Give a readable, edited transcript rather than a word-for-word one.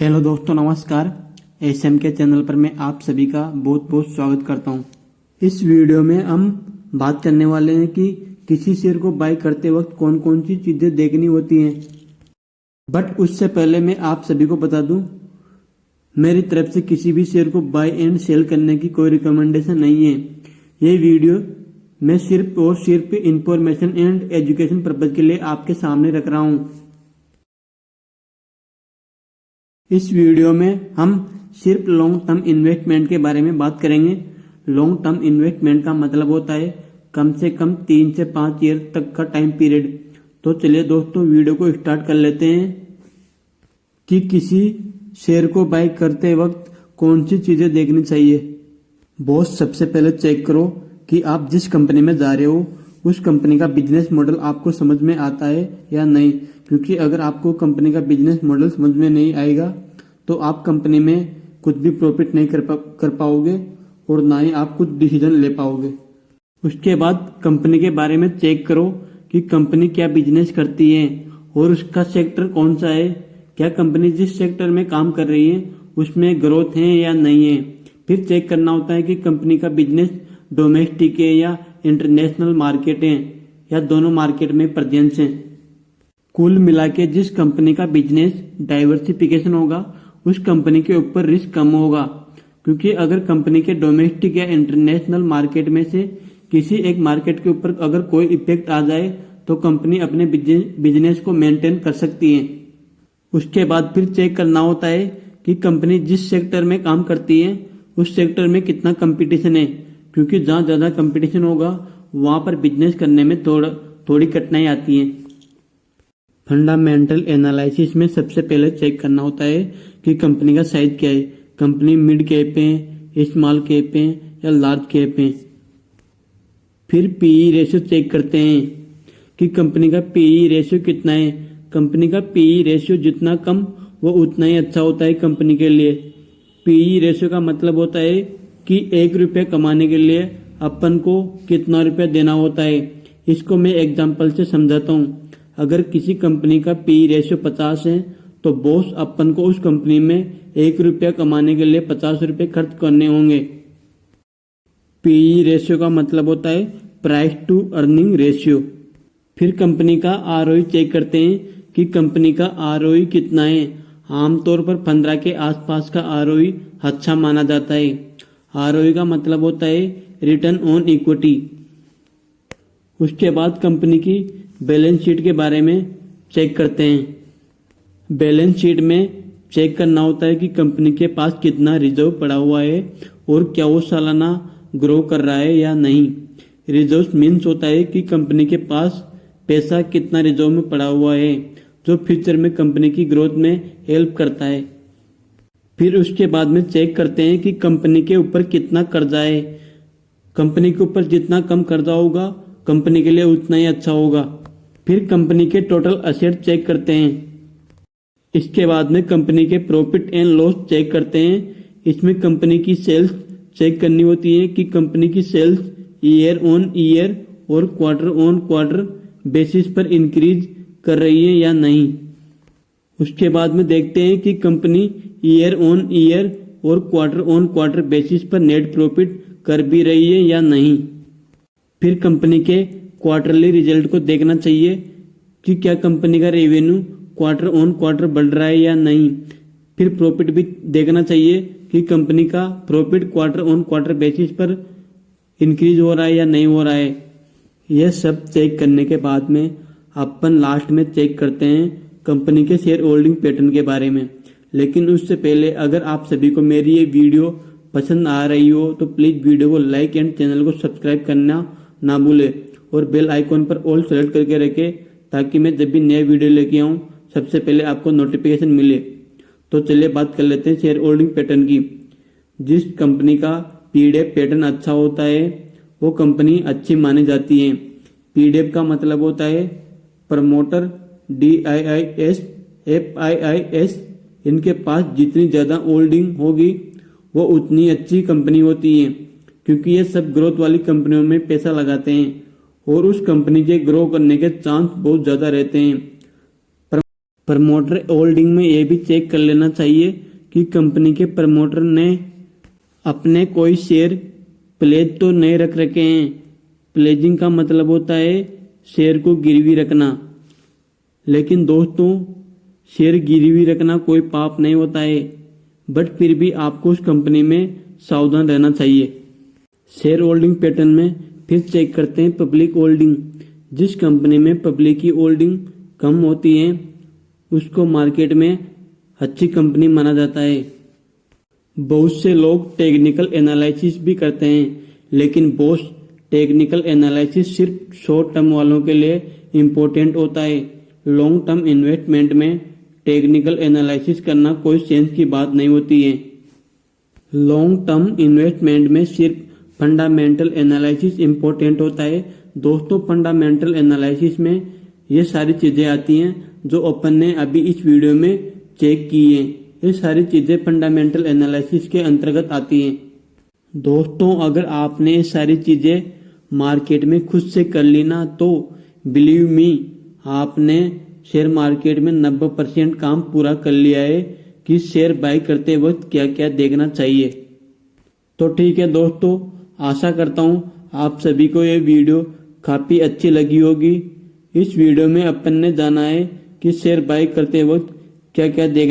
Hello दोस्तों, नमस्कार। SM के चैनल पर मैं आप सभी का बहुत बहुत स्वागत करता हूं। इस वीडियो में हम बात करने वाले हैं कि किसी शेयर को बाय करते वक्त कौन कौन सी चीजें देखनी होती हैं। बट उससे पहले मैं आप सभी को बता दूं, मेरी तरफ से किसी भी शेयर को बाय एंड सेल करने की कोई रिकमेंडेशन नहीं है। ये वीडियो मैं सिर्फ और सिर्फ इंफॉर्मेशन एंड एजुकेशन पर्पज के लिए आपके सामने रख रहा हूं। इस वीडियो में हम सिर्फ लॉन्ग टर्म इन्वेस्टमेंट के बारे में बात करेंगे। लॉन्ग टर्म इन्वेस्टमेंट का मतलब होता है कम से कम 3 से 5 ईयर तक का टाइम पीरियड। तो चलिए दोस्तों, वीडियो को स्टार्ट कर लेते हैं कि किसी शेयर को बाय करते वक्त कौन सी चीजें देखनी चाहिए। बॉस, सबसे पहले चेक करो कि आप जिस कंपनी में जा रहे हो उस कंपनी का बिजनेस मॉडल आपको समझ में आता है या नहीं। क्योंकि अगर आपको कंपनी का बिजनेस मॉडल समझ में नहीं आएगा तो आप कंपनी में कुछ भी प्रॉफिट नहीं कर पाओगे और ना ही आप कुछ डिसीजन ले पाओगे। उसके बाद कंपनी के बारे में चेक करो कि कंपनी क्या बिजनेस करती है और उसका सेक्टर कौन सा है। क्या कंपनी जिस सेक्टर में काम कर रही है उसमें ग्रोथ है या नहीं है। फिर चेक करना होता है कि कंपनी का बिजनेस डोमेस्टिक है या इंटरनेशनल मार्केट है या दोनों मार्केट में प्रेजेंस है। कुल मिला के जिस कंपनी का बिजनेस डाइवर्सिफिकेशन होगा उस कंपनी के ऊपर रिस्क कम होगा। क्योंकि अगर कंपनी के डोमेस्टिक या इंटरनेशनल मार्केट में से किसी एक मार्केट के ऊपर अगर कोई इफेक्ट आ जाए तो कंपनी अपने बिजनेस को मेंटेन कर सकती है। उसके बाद फिर चेक करना होता है कि कंपनी जिस सेक्टर में काम करती है उस सेक्टर में कितना कंपटीशन है। क्योंकि जहाँ ज्यादा कंपटीशन होगा वहां पर बिजनेस करने में थोड़ी कठिनाई आती है। फंडामेंटल एनालिसिस में सबसे पहले चेक करना होता है कि कंपनी का साइज क्या है। कंपनी मिड कैप है, स्मॉल कैप है या लार्ज कैप है। फिर पीई रेशियो चेक करते हैं कि कंपनी का पीई रेशियो कितना है। कंपनी का पीई रेशियो जितना कम वो उतना ही अच्छा होता है कंपनी के लिए। पीई रेशियो का मतलब होता है कि 1 रुपया कमाने के लिए अपन को कितना रुपया देना होता है। इसको मैं एग्जांपल से समझाता हूँ। अगर किसी कंपनी का पी रेशियो 50 है तो बॉस अपन को उस कंपनी में 1 रुपया कमाने के लिए 50 रुपये खर्च करने होंगे। पी रेशियो का मतलब होता है प्राइस टू अर्निंग रेशियो। फिर कंपनी का आरओई चेक करते हैं कि कंपनी का आरओई कितना है। आमतौर पर 15 के आसपास का आरओई अच्छा माना जाता है। आरओई का मतलब होता है रिटर्न ऑन इक्विटी। उसके बाद कंपनी की बैलेंस शीट के बारे में चेक करते हैं। बैलेंस शीट में चेक करना होता है कि कंपनी के पास कितना रिजर्व पड़ा हुआ है और क्या वो सालाना ग्रो कर रहा है या नहीं। रिजर्व मीन्स होता है कि कंपनी के पास पैसा कितना रिजर्व में पड़ा हुआ है जो फ्यूचर में कंपनी की ग्रोथ में हेल्प करता है। फिर उसके बाद में चेक करते हैं कि कंपनी के ऊपर कितना कर्जा है। कंपनी के ऊपर जितना कम कर्जा होगा कंपनी के लिए उतना ही अच्छा होगा। फिर कंपनी के टोटल असेट चेक करते हैं। इसके बाद में कंपनी के प्रॉफिट एंड लॉस चेक करते हैं। इसमें कंपनी की सेल्स चेक करनी होती है कि कंपनी की सेल्स ईयर ऑन ईयर और क्वार्टर ऑन क्वार्टर बेसिस पर इंक्रीज कर रही है या नहीं। उसके बाद में देखते हैं कि कंपनी ईयर ऑन ईयर और क्वार्टर ऑन क्वार्टर बेसिस पर नेट प्रॉफिट कर भी रही है या नहीं। फिर कंपनी के क्वार्टरली रिजल्ट को देखना चाहिए कि क्या कंपनी का रेवेन्यू क्वार्टर ऑन क्वार्टर बढ़ रहा है या नहीं। फिर प्रॉफिट भी देखना चाहिए कि कंपनी का profit quarter on quarter basis पर इंक्रीज हो रहा है या नहीं हो रहा है। यह सब चेक करने के बाद में अपन लास्ट में चेक करते हैं कंपनी के शेयर होल्डिंग पैटर्न के बारे में। लेकिन उससे पहले अगर आप सभी को मेरी ये वीडियो पसंद आ रही हो तो प्लीज वीडियो को लाइक एंड चैनल को सब्सक्राइब करना ना भूले और बेल आइकॉन पर ऑल सेलेक्ट करके रखें ताकि मैं जब भी नया वीडियो लेके आऊँ सबसे पहले आपको नोटिफिकेशन मिले। तो चलिए बात कर लेते हैं शेयर होल्डिंग पैटर्न की। जिस कंपनी का पीडीएफ पैटर्न अच्छा होता है वो कंपनी अच्छी मानी जाती है। पीडीएफ का मतलब होता है प्रमोटर, DIIS, FIIS। इनके पास जितनी ज्यादा होल्डिंग होगी वो उतनी अच्छी कंपनी होती है। क्योंकि ये सब ग्रोथ वाली कंपनियों में पैसा लगाते हैं और उस कंपनी के ग्रो करने के चांस बहुत ज्यादा रहते हैं। प्रमोटर होल्डिंग में ये भी चेक कर लेना चाहिए कि कंपनी के प्रमोटर ने अपने कोई शेयर प्लेज तो नहीं रख रखे हैं। प्लेजिंग का मतलब होता है शेयर को गिरवी रखना। लेकिन दोस्तों, शेयर गिरवी रखना कोई पाप नहीं होता है, बट फिर भी आपको उस कंपनी में सावधान रहना चाहिए। शेयर होल्डिंग पैटर्न में फिर चेक करते हैं पब्लिक होल्डिंग। जिस कंपनी में पब्लिक की होल्डिंग कम होती है उसको मार्केट में अच्छी कंपनी माना जाता है। बहुत से लोग टेक्निकल एनालिसिस भी करते हैं, लेकिन बॉस टेक्निकल एनालिसिस सिर्फ शॉर्ट टर्म वालों के लिए इम्पोर्टेंट होता है। लॉन्ग टर्म इन्वेस्टमेंट में टेक्निकल एनालिसिस करना कोई सेंस की बात नहीं होती है। लॉन्ग टर्म इन्वेस्टमेंट में सिर्फ फंडामेंटल एनालिसिस इम्पोर्टेंट होता है। दोस्तों, फंडामेंटल एनालिसिस में ये सारी चीजें आती हैं जो अपन ने अभी इस वीडियो में चेक की हैं। ये सारी चीजें फंडामेंटल एनालिसिस के अंतर्गत आती हैं। दोस्तों, अगर आपने ये सारी चीजें मार्केट में खुद से कर ली ना, तो बिलीव मी, आपने शेयर मार्केट में 90% काम पूरा कर लिया है कि शेयर बाय करते वक्त क्या क्या देखना चाहिए। तो ठीक है दोस्तों, आशा करता हूँ आप सभी को ये वीडियो काफी अच्छी लगी होगी। इस वीडियो में अपन ने जाना है कि शेयर बाय करते वक्त क्या क्या देखना